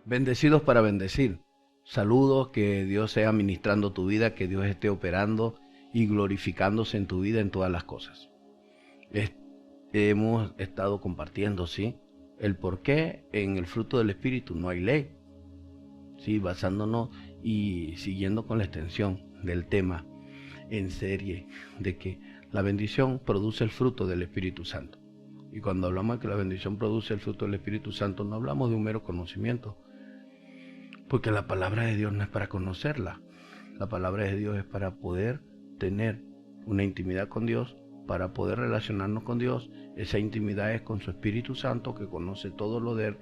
Bendecidos para bendecir. Saludos, que Dios sea ministrando tu vida, que Dios esté operando y glorificándose en tu vida en todas las cosas. Hemos estado compartiendo, ¿sí? El por qué en el fruto del Espíritu no hay ley. Sí, basándonos y siguiendo con la extensión del tema en serie de que la bendición produce el fruto del Espíritu Santo. Y cuando hablamos de que la bendición produce el fruto del Espíritu Santo, no hablamos de un mero conocimiento, porque la palabra de Dios no es para conocerla. La palabra de Dios es para poder tener una intimidad con Dios, para poder relacionarnos con Dios. Esa intimidad es con su Espíritu Santo, que conoce todo lo de él.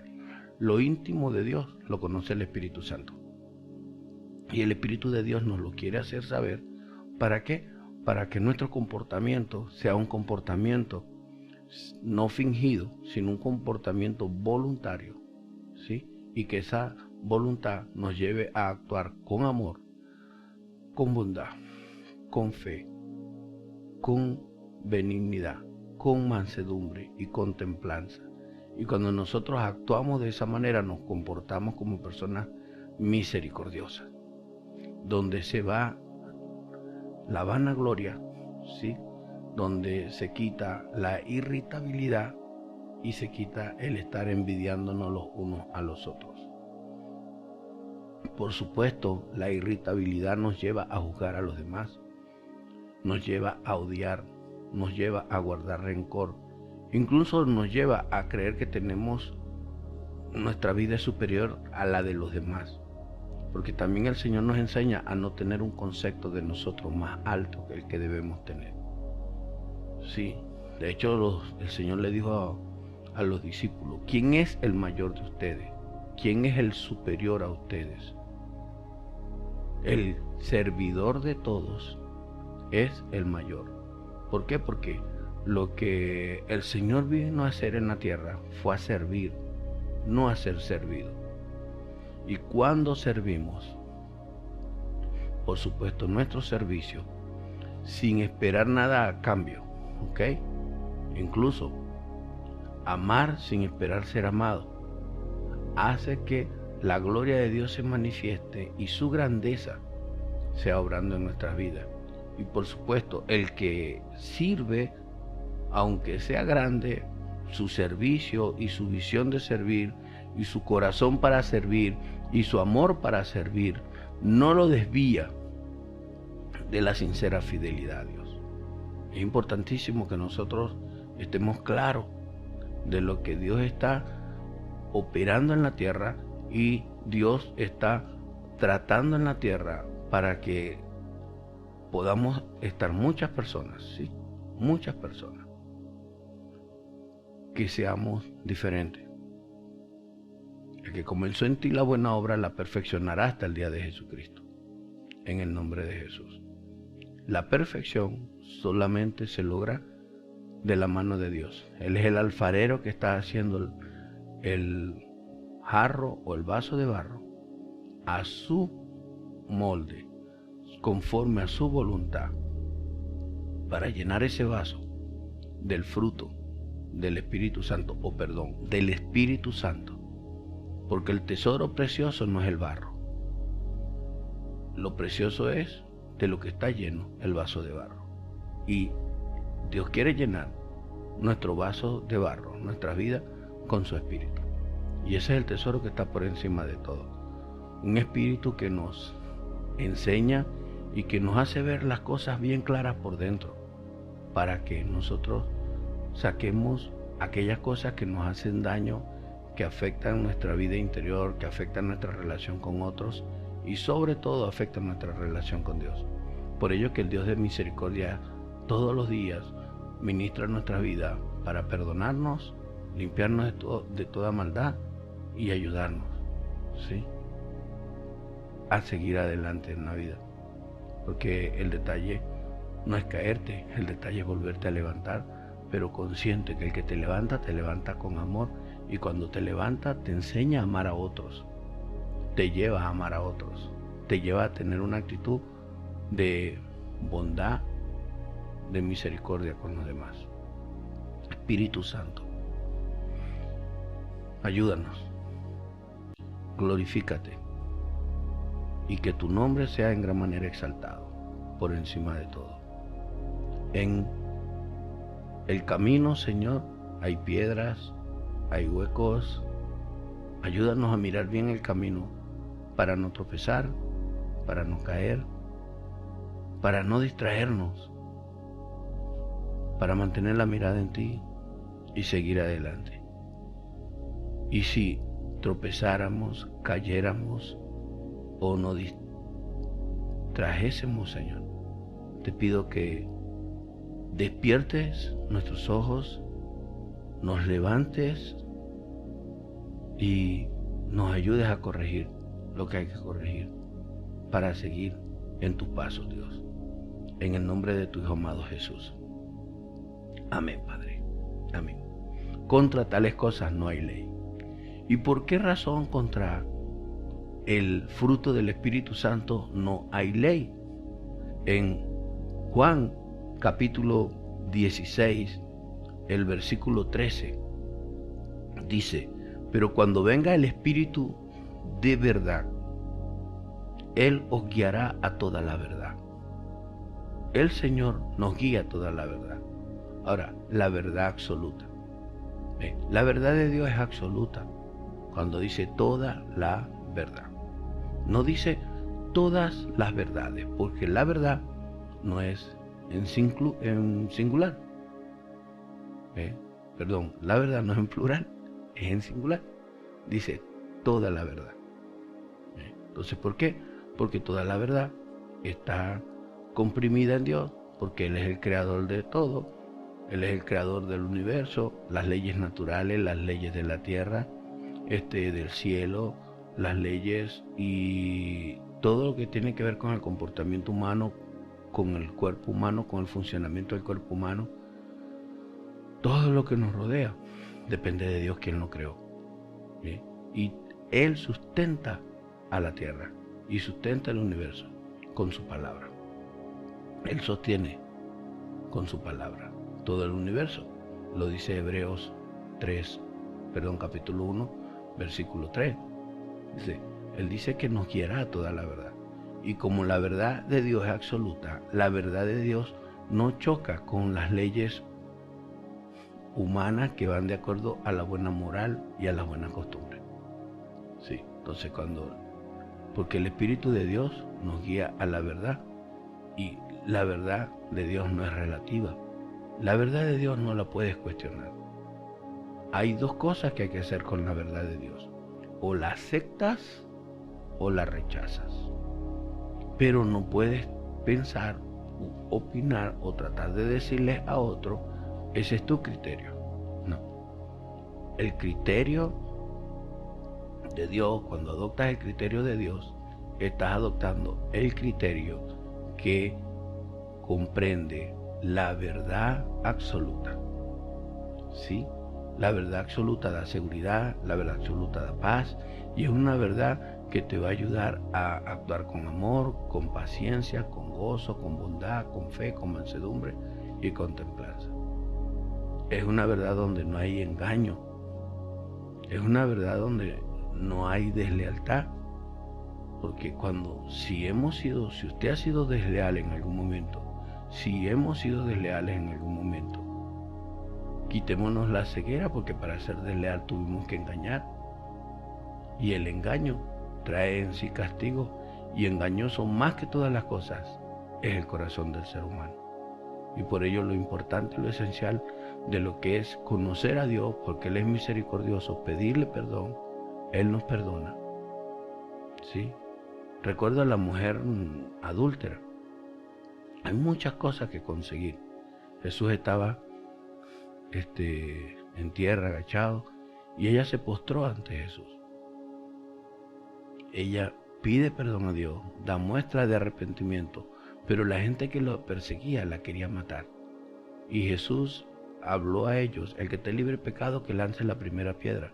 Lo íntimo de Dios lo conoce el Espíritu Santo. Y el Espíritu de Dios nos lo quiere hacer saber. ¿Para qué? Para que nuestro comportamiento sea un comportamiento no fingido, sino un comportamiento voluntario, ¿sí? Y que esa voluntad nos lleve a actuar con amor, con bondad, con fe, con benignidad, con mansedumbre y con templanza. Y cuando nosotros actuamos de esa manera, nos comportamos como personas misericordiosas, donde se va la vanagloria, ¿sí? Donde se quita la irritabilidad y se quita el estar envidiándonos los unos a los otros. Por supuesto, la irritabilidad nos lleva a juzgar a los demás, nos lleva a odiar, nos lleva a guardar rencor, incluso nos lleva a creer que tenemos nuestra vida es superior a la de los demás, porque también el Señor nos enseña a no tener un concepto de nosotros más alto que el que debemos tener. Sí, de hecho el Señor le dijo a los discípulos: ¿quién es el mayor de ustedes? ¿Quién es el superior a ustedes? El servidor de todos es el mayor. ¿Por qué? Porque lo que el Señor vino a hacer en la tierra fue a servir, no a ser servido. Y cuando servimos, por supuesto, nuestro servicio, sin esperar nada a cambio, ¿ok? Incluso amar sin esperar ser amado, hace que la gloria de Dios se manifieste y su grandeza sea obrando en nuestras vidas. Y por supuesto, el que sirve, aunque sea grande, su servicio y su visión de servir y su corazón para servir y su amor para servir, no lo desvía de la sincera fidelidad a Dios. Es importantísimo que nosotros estemos claros de lo que Dios está operando en la tierra y Dios está tratando en la tierra para que podamos estar muchas personas, ¿sí? Muchas personas, que seamos diferentes. El que comenzó en ti la buena obra la perfeccionará hasta el día de Jesucristo, en el nombre de Jesús. La perfección solamente se logra de la mano de Dios. Él es el alfarero que está haciendo el jarro o el vaso de barro a su molde, conforme a su voluntad, para llenar ese vaso del fruto del Espíritu Santo, del Espíritu Santo, porque el tesoro precioso no es el barro, lo precioso es de lo que está lleno el vaso de barro. Y Dios quiere llenar nuestro vaso de barro, nuestra vida, con su Espíritu. Y ese es el tesoro que está por encima de todo. Un Espíritu que nos enseña y que nos hace ver las cosas bien claras por dentro, para que nosotros saquemos aquellas cosas que nos hacen daño, que afectan nuestra vida interior, que afectan nuestra relación con otros y sobre todo afectan nuestra relación con Dios. Por ello que el Dios de misericordia todos los días ministra nuestra vida para perdonarnos, limpiarnos de toda maldad y ayudarnos, ¿sí?, a seguir adelante en la vida. Porque el detalle no es caerte, el detalle es volverte a levantar, pero consciente que el que te levanta con amor, y cuando te levanta te enseña a amar a otros, te lleva a amar a otros, te lleva a tener una actitud de bondad, de misericordia con los demás. Espíritu Santo, ayúdanos, glorifícate y que tu nombre sea en gran manera exaltado por encima de todo. En el camino, Señor, hay piedras, hay huecos. Ayúdanos a mirar bien el camino para no tropezar, para no caer, para no distraernos, para mantener la mirada en ti y seguir adelante. Y si tropezáramos, cayéramos o nos distrajésemos, Señor, te pido que despiertes nuestros ojos, nos levantes y nos ayudes a corregir lo que hay que corregir para seguir en tus pasos, Dios. En el nombre de tu Hijo amado Jesús. Amén, Padre. Amén. Contra tales cosas no hay ley. ¿Y por qué razón contra el fruto del Espíritu Santo no hay ley? En Juan capítulo 16, el versículo 13, dice: pero cuando venga el Espíritu de verdad, Él os guiará a toda la verdad. El Señor nos guía a toda la verdad. Ahora, la verdad absoluta. La verdad de Dios es absoluta cuando dice toda la verdad. No dice todas las verdades, porque la verdad no es en singular. Perdón, la verdad no es en plural, es en singular. Dice toda la verdad. Entonces, ¿por qué? Porque toda la verdad está comprimida en Dios, porque Él es el creador de todo. Él es el creador del universo, las leyes naturales, las leyes de la tierra, del cielo, las leyes y todo lo que tiene que ver con el comportamiento humano, con el cuerpo humano, con el funcionamiento del cuerpo humano. Todo lo que nos rodea depende de Dios, quien lo creó. ¿Sí? Y Él sustenta a la tierra y sustenta el universo con su palabra. Él sostiene con su palabra todo el universo. Lo dice Hebreos capítulo 1, versículo 3. Él dice que nos guiará a toda la verdad. Y como la verdad de Dios es absoluta, la verdad de Dios no choca con las leyes humanas que van de acuerdo a la buena moral y a la buena costumbre. Sí, entonces porque el Espíritu de Dios nos guía a la verdad, y la verdad de Dios no es relativa. La verdad de Dios no la puedes cuestionar. Hay dos cosas que hay que hacer con la verdad de Dios: o la aceptas o la rechazas. Pero no puedes pensar, opinar o tratar de decirle a otro: ese es tu criterio. No. El criterio de Dios, cuando adoptas el criterio de Dios, estás adoptando el criterio que comprende la verdad absoluta. ¿Sí? La verdad absoluta da seguridad, la verdad absoluta da paz, y es una verdad que te va a ayudar a actuar con amor, con paciencia, con gozo, con bondad, con fe, con mansedumbre y con templanza. Es una verdad donde no hay engaño. Es una verdad donde no hay deslealtad. Porque si usted ha sido desleal en algún momento, si hemos sido desleales en algún momento, quitémonos la ceguera, porque para ser desleal tuvimos que engañar. Y el engaño trae en sí castigo, y engañoso más que todas las cosas es el corazón del ser humano. Y por ello lo importante y lo esencial de lo que es conocer a Dios, porque Él es misericordioso, pedirle perdón, Él nos perdona. ¿Sí? Recuerdo a la mujer adúltera. Hay muchas cosas que conseguir. Jesús estaba en tierra, agachado, y ella se postró ante Jesús. Ella pide perdón a Dios, da muestra de arrepentimiento, pero la gente que lo perseguía la quería matar. Y Jesús habló a ellos: el que esté libre de pecado, que lance la primera piedra.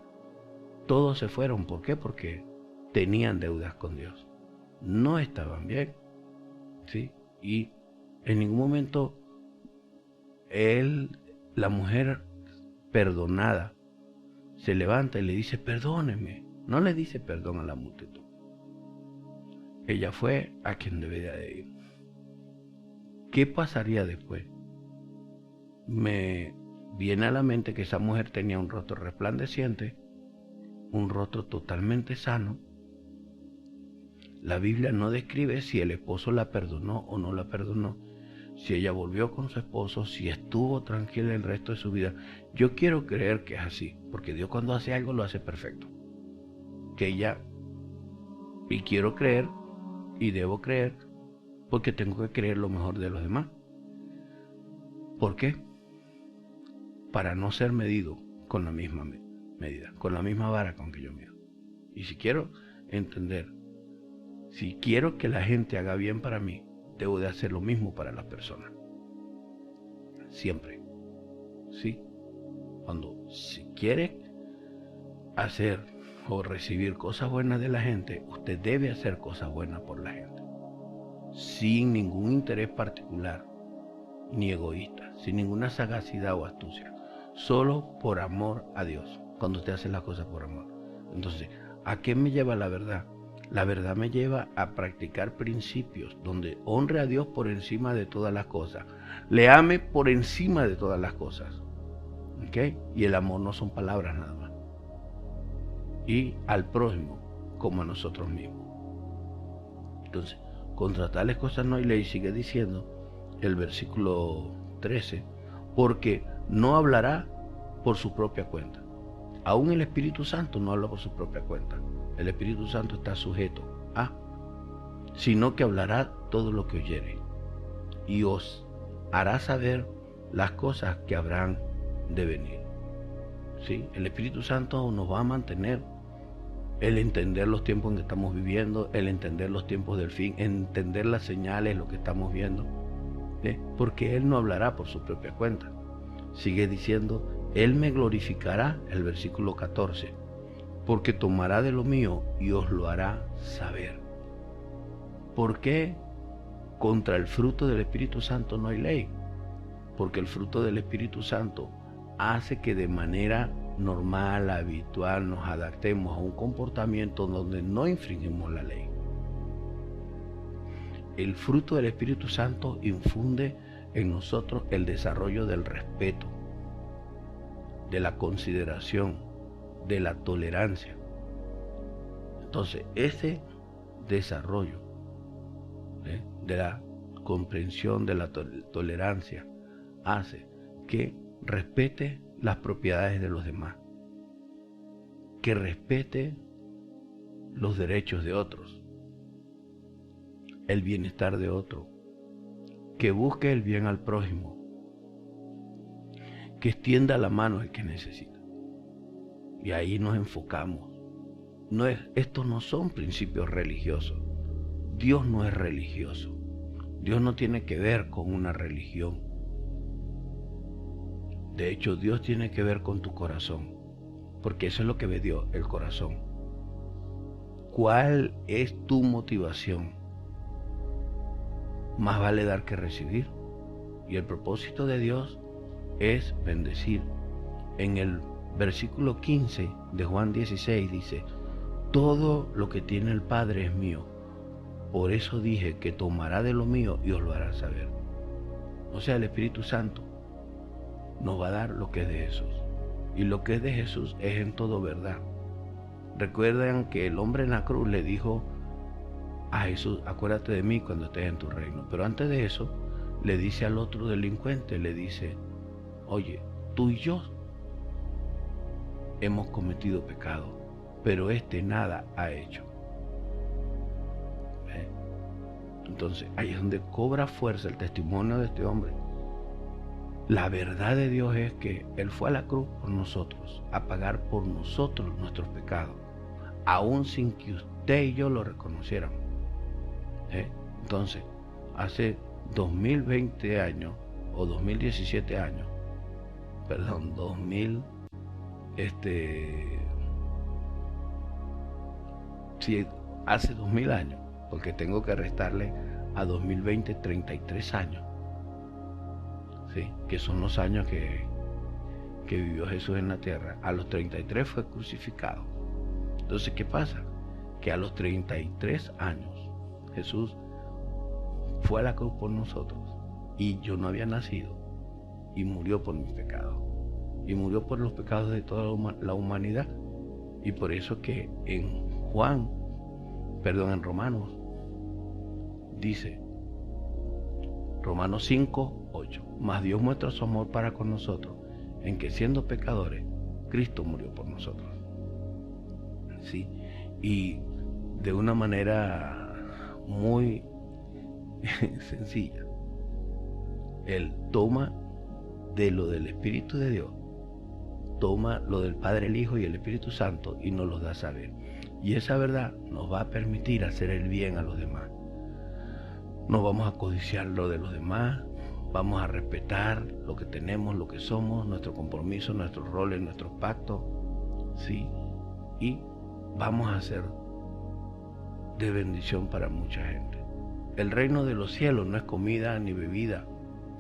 Todos se fueron. ¿Por qué? Porque tenían deudas con Dios. No estaban bien. ¿Sí? Y en ningún momento la mujer perdonada, se levanta y le dice: perdóneme, No le dice perdón a la multitud. Ella fue a quien debía de ir. ¿Qué pasaría después? Me viene a la mente que esa mujer tenía un rostro resplandeciente, un rostro totalmente sano. La Biblia no describe si el esposo la perdonó o no la perdonó, si ella volvió con su esposo, si estuvo tranquila el resto de su vida. Yo quiero creer que es así, porque Dios cuando hace algo lo hace perfecto. Y quiero creer, y debo creer, porque tengo que creer lo mejor de los demás. ¿Por qué? Para no ser medido con la misma medida, con la misma vara con que yo mido. Y si quiero entender, si quiero que la gente haga bien para mí, debo de hacer lo mismo para las personas. Siempre. ¿Sí? Si quiere hacer o recibir cosas buenas de la gente, usted debe hacer cosas buenas por la gente. Sin ningún interés particular, ni egoísta, sin ninguna sagacidad o astucia. Solo por amor a Dios, cuando usted hace las cosas por amor. Entonces, ¿a qué me lleva la verdad? La verdad me lleva a practicar principios donde honre a Dios por encima de todas las cosas, le ame por encima de todas las cosas, ¿ok? Y el amor no son palabras nada más. Y al prójimo como a nosotros mismos. Entonces, contra tales cosas no hay ley, sigue diciendo el versículo 13, porque no hablará por su propia cuenta. Aún el Espíritu Santo no habla por su propia cuenta. El Espíritu Santo está sujeto a, sino que hablará todo lo que oyere y os hará saber las cosas que habrán de venir. ¿Sí? El Espíritu Santo nos va a mantener el entender los tiempos en que estamos viviendo, el entender los tiempos del fin, entender las señales, lo que estamos viendo, ¿sí? Porque Él no hablará por su propia cuenta. Sigue diciendo, Él me glorificará, el versículo 14, porque tomará de lo mío y os lo hará saber. ¿Por qué contra el fruto del Espíritu Santo no hay ley? Porque el fruto del Espíritu Santo hace que de manera normal, habitual, nos adaptemos a un comportamiento donde no infringimos la ley. El fruto del Espíritu Santo infunde en nosotros el desarrollo del respeto, de la consideración, de la tolerancia. Entonces, ese desarrollo de la comprensión, de la tolerancia, hace que respete las propiedades de los demás, que respete los derechos de otros, el bienestar de otro, que busque el bien al prójimo, que extienda la mano al que necesita. Y ahí nos enfocamos. Estos no son principios religiosos. Dios no es religioso. Dios no tiene que ver con una religión. De hecho, Dios tiene que ver con tu corazón, porque eso es lo que ve Dios, el corazón. ¿Cuál es tu motivación? Más vale dar que recibir. Y el propósito de Dios es bendecir. En el versículo 15 de Juan 16 dice, todo lo que tiene el Padre es mío. Por eso dije que tomará de lo mío y os lo hará saber. O sea, el Espíritu Santo nos va a dar lo que es de Jesús. Y lo que es de Jesús es en todo verdad. Recuerdan que el hombre en la cruz le dijo a Jesús, acuérdate de mí cuando estés en tu reino. Pero antes de eso, le dice al otro delincuente, le dice, oye, tú y yo hemos cometido pecado, pero este nada ha hecho. Entonces, ahí es donde cobra fuerza el testimonio de este hombre. La verdad de Dios es que Él fue a la cruz por nosotros, a pagar por nosotros nuestros pecados, aún sin que usted y yo lo reconociéramos. Entonces, hace 2020 años, o 2017 años, perdón, sí, hace 2000 años, porque tengo que restarle a 2020 33 años, ¿sí? Que son los años que vivió Jesús en la tierra. A los 33 fue crucificado Entonces, ¿qué pasa? Que a los 33 años Jesús fue a la cruz por nosotros y yo no había nacido y murió por mis pecados y murió por los pecados de toda la humanidad. Y por eso que en Romanos dice, Romanos 5:8, mas Dios muestra su amor para con nosotros en que siendo pecadores Cristo murió por nosotros. ¿Sí? Y de una manera muy sencilla, Él toma de lo del Espíritu de Dios, toma lo del Padre, el Hijo y el Espíritu Santo y nos los da a saber. Y esa verdad nos va a permitir hacer el bien a los demás. No vamos a codiciar lo de los demás, vamos a respetar lo que tenemos, lo que somos, nuestro compromiso, nuestros roles, nuestros pactos, ¿sí? Y vamos a ser de bendición para mucha gente. El reino de los cielos no es comida ni bebida.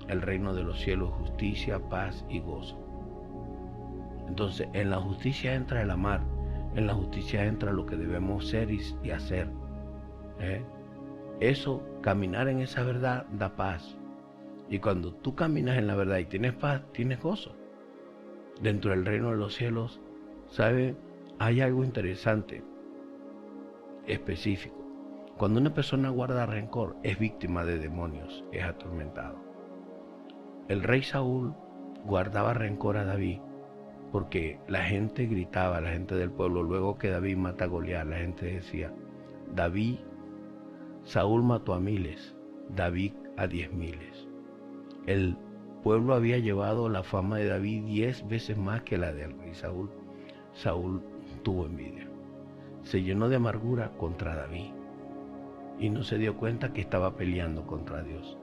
El reino de los cielos es justicia, paz y gozo. Entonces, en la justicia entra el amar, en la justicia entra lo que debemos ser y hacer. Eso, caminar en esa verdad, da paz. Y cuando tú caminas en la verdad y tienes paz, tienes gozo. Dentro del reino de los cielos, ¿sabe? Hay algo interesante, específico. Cuando una persona guarda rencor, es víctima de demonios, es atormentado. El rey Saúl guardaba rencor a David porque la gente gritaba, la gente del pueblo, luego que David mata a Goliat, la gente decía, Saúl mató a miles, David a 10,000. El pueblo había llevado la fama de David 10 veces más que la del rey Saúl. Saúl tuvo envidia, se llenó de amargura contra David y no se dio cuenta que estaba peleando contra Dios,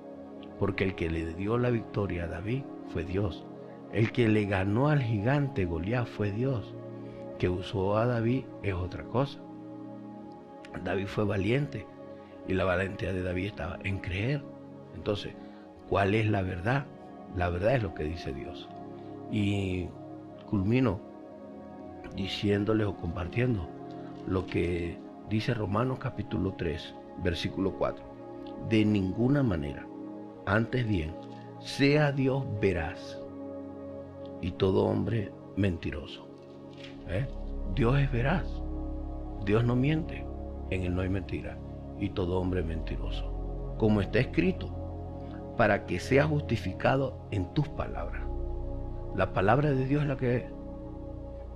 porque el que le dio la victoria a David fue Dios. El que le ganó al gigante Goliat fue Dios. Que usó a David es otra cosa. David fue valiente y la valentía de David estaba en creer. Entonces, ¿cuál es la verdad? La verdad es lo que dice Dios. Y culmino diciéndoles o compartiendo lo que dice Romanos capítulo 3, versículo 4. De ninguna manera, antes bien, sea Dios veraz y todo hombre mentiroso. Dios es veraz, Dios no miente, en Él no hay mentira, y todo hombre mentiroso. Como está escrito, para que sea justificado en tus palabras. La palabra de Dios es la que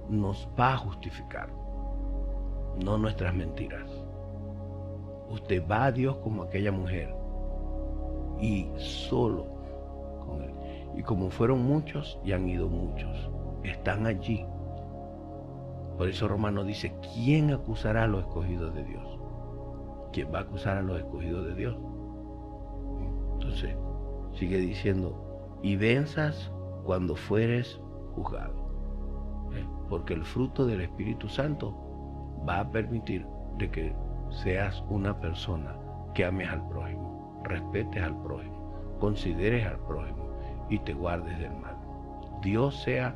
nos va a justificar, no nuestras mentiras. Usted va a Dios como aquella mujer y solo con Él. Y como fueron muchos y han ido muchos, están allí. Por eso Romano dice, ¿quién acusará a los escogidos de Dios? ¿Quién va a acusar a los escogidos de Dios? Entonces, sigue diciendo, y venzas cuando fueres juzgado. Porque el fruto del Espíritu Santo va a permitir de que seas una persona que ames al prójimo, respetes al prójimo, consideres al prójimo y te guardes del mal. Dios sea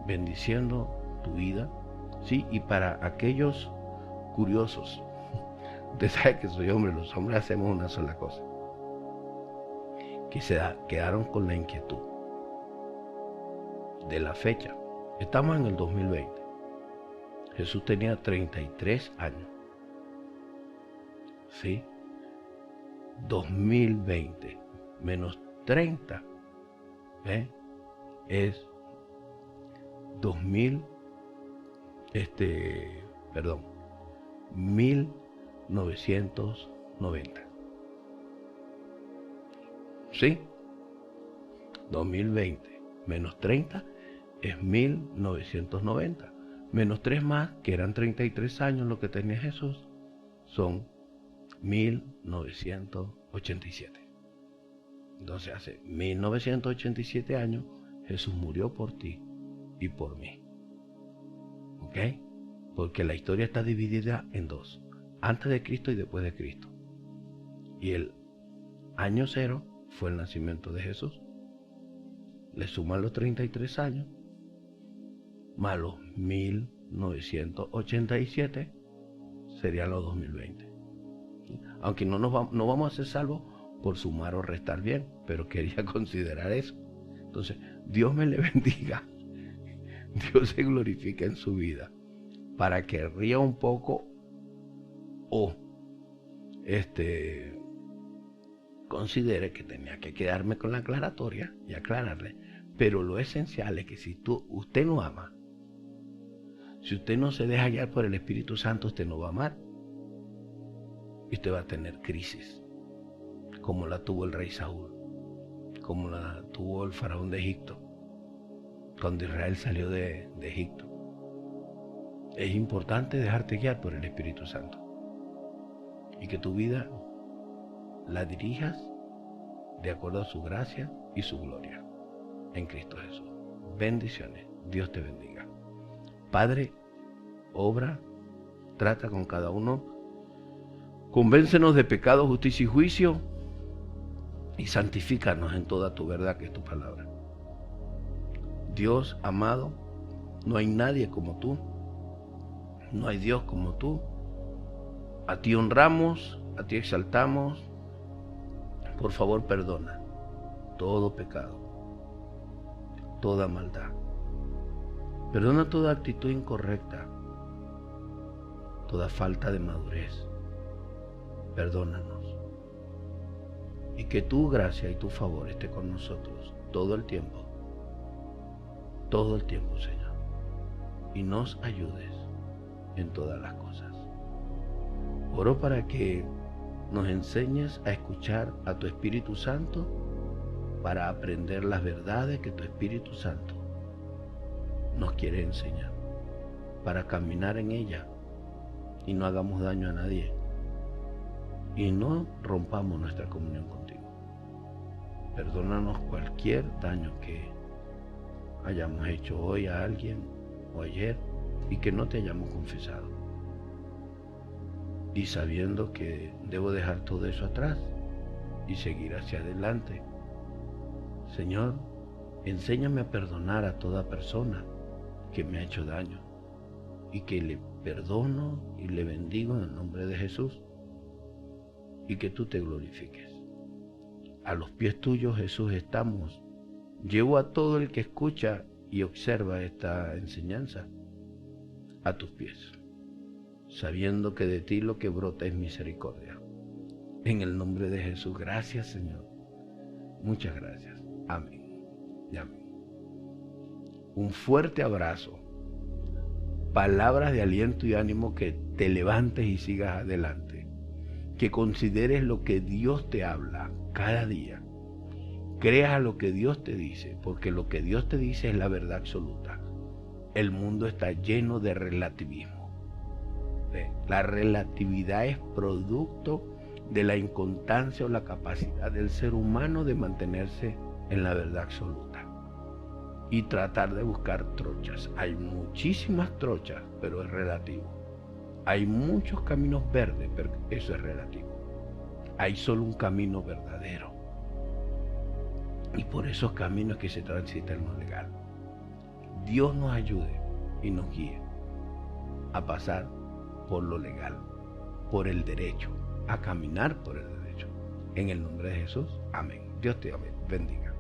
bendiciendo tu vida, ¿sí? Y para aquellos curiosos, usted sabe que soy hombre, los hombres hacemos una sola cosa, que quedaron con la inquietud de la fecha. Estamos en el 2020. Jesús tenía 33 años. ¿Sí? 2020 menos 30 es 1990. ¿Sí? 2020 menos 30 es 1990. Menos 3 más, que eran 33 años lo que tenía Jesús, son 1987. Entonces hace 1987 años Jesús murió por ti y por mí. ¿Ok? Porque la historia está dividida en dos, antes de Cristo y después de Cristo. Y el año 0 fue el nacimiento de Jesús. Le suman los 33 años más los 1987 987 serían los 2020. Aunque no vamos a ser salvos por sumar o restar bien, pero quería considerar eso. Entonces, Dios me le bendiga. Dios se glorifica en su vida para que ría un poco o considere que tenía que quedarme con la aclaratoria y aclararle. Pero lo esencial es que si usted no ama, si usted no se deja guiar por el Espíritu Santo, usted no va a amar. Y usted va a tener crisis, como la tuvo el rey Saúl, como la tuvo el faraón de Egipto, cuando Israel salió de Egipto. Es importante dejarte guiar por el Espíritu Santo y que tu vida la dirijas de acuerdo a su gracia y su gloria en Cristo Jesús. Bendiciones. Dios te bendiga. Padre, obra, trata con cada uno. Convéncenos de pecado, justicia y juicio y santifícanos en toda tu verdad, que es tu palabra. Dios amado, no hay nadie como tú, no hay Dios como tú. A ti honramos, a ti exaltamos. Por favor, perdona todo pecado, toda maldad. Perdona toda actitud incorrecta, toda falta de madurez. Perdónanos. Y que tu gracia y tu favor esté con nosotros todo el tiempo, Señor. Y nos ayudes en todas las cosas. Oro para que nos enseñes a escuchar a tu Espíritu Santo para aprender las verdades que tu Espíritu Santo nos quiere enseñar, para caminar en ella y no hagamos daño a nadie y no rompamos nuestra comunión contigo. Perdónanos cualquier daño que hayamos hecho hoy a alguien o ayer y que no te hayamos confesado. Y sabiendo que debo dejar todo eso atrás y seguir hacia adelante. Señor, enséñame a perdonar a toda persona que me ha hecho daño y que le perdono y le bendigo en el nombre de Jesús y que tú te glorifiques. A los pies tuyos, Jesús, estamos. Llevo a todo el que escucha y observa esta enseñanza a tus pies, sabiendo que de ti lo que brota es misericordia. En el nombre de Jesús, gracias, Señor. Muchas gracias. Amén y amén. Un fuerte abrazo. Palabras de aliento y ánimo, que te levantes y sigas adelante. Que consideres lo que Dios te habla cada día. Creas a lo que Dios te dice, porque lo que Dios te dice es la verdad absoluta. El mundo está lleno de relativismo. La relatividad es producto de la inconstancia o la capacidad del ser humano de mantenerse en la verdad absoluta y tratar de buscar trochas. Hay muchísimas trochas, pero es relativo. Hay muchos caminos verdes, pero eso es relativo. Hay solo un camino verdadero, y por esos caminos que se transita en lo legal. Dios nos ayude y nos guíe a pasar por lo legal, por el derecho, a caminar por el derecho. En el nombre de Jesús, amén. Dios te bendiga.